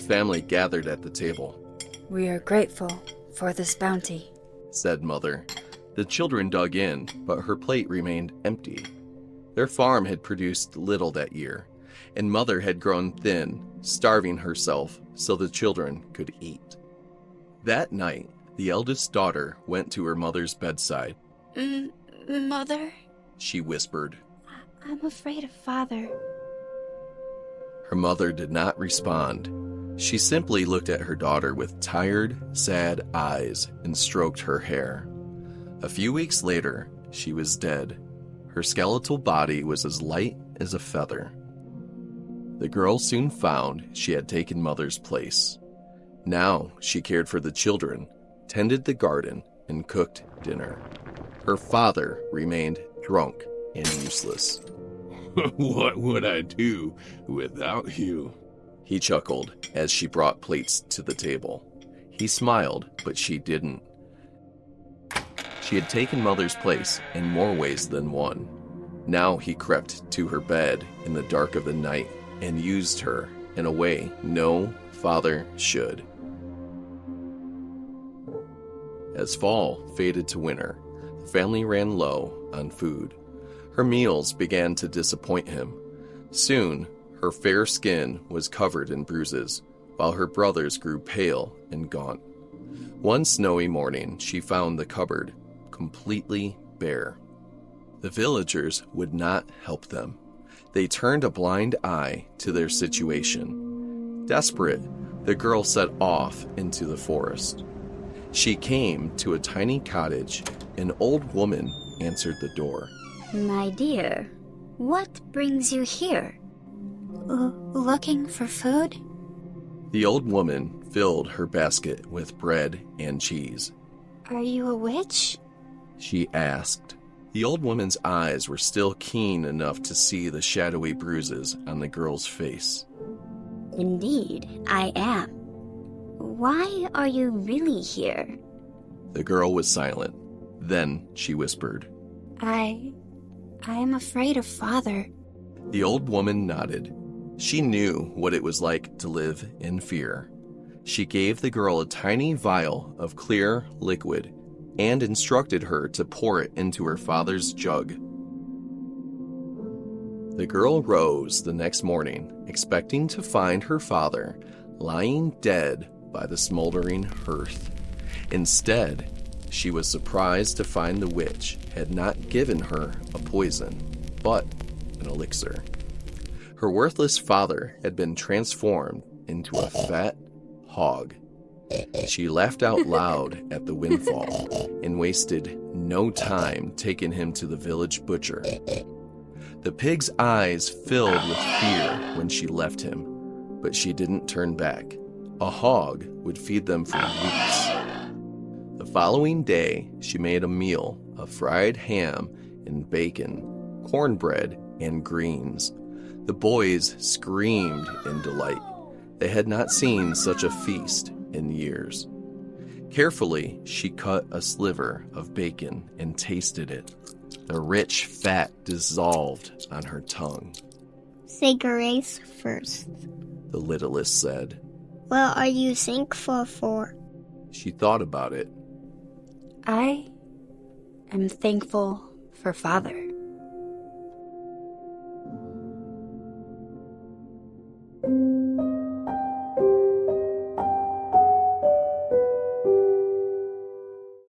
family gathered at the table. "We are grateful for this bounty," said Mother. The children dug in, but her plate remained empty. Their farm had produced little that year, and Mother had grown thin, starving herself so the children could eat. That night, the eldest daughter went to her mother's bedside. Mother? She whispered. I'm afraid of Father. Her mother did not respond. She simply looked at her daughter with tired, sad eyes and stroked her hair. A few weeks later, she was dead. Her skeletal body was as light as a feather. The girl soon found she had taken Mother's place. Now she cared for the children, tended the garden, and cooked dinner. Her father remained drunk and useless. What would I do without you? He chuckled as she brought plates to the table. He smiled, but she didn't. She had taken Mother's place in more ways than one. Now he crept to her bed in the dark of the night and used her in a way no father should. As fall faded to winter, the family ran low on food. Her meals began to disappoint him. Soon, her fair skin was covered in bruises, while her brothers grew pale and gaunt. One snowy morning, she found the cupboard completely bare. The villagers would not help them. They turned a blind eye to their situation. Desperate, the girl set off into the forest. She came to a tiny cottage. An old woman answered the door. My dear, what brings you here? Looking for food? The old woman filled her basket with bread and cheese. Are you a witch? She asked. The old woman's eyes were still keen enough to see the shadowy bruises on the girl's face. Indeed, I am. Why are you really here? The girl was silent. Then she whispered. I am afraid of Father. The old woman nodded. She knew what it was like to live in fear. She gave the girl a tiny vial of clear liquid and instructed her to pour it into her father's jug. The girl rose the next morning, expecting to find her father lying dead by the smoldering hearth. Instead, she was surprised to find the witch had not given her a poison, but an elixir. Her worthless father had been transformed into a fat hog. She laughed out loud at the windfall and wasted no time taking him to the village butcher. The pig's eyes filled with fear when she left him, but she didn't turn back. A hog would feed them for weeks. The following day, she made a meal of fried ham and bacon, cornbread, and greens. The boys screamed in delight. They had not seen such a feast in years. Carefully, she cut a sliver of bacon and tasted it. The rich fat dissolved on her tongue. Say grace first. The littlest said. What are you thankful for? She thought about it. I am thankful for Father.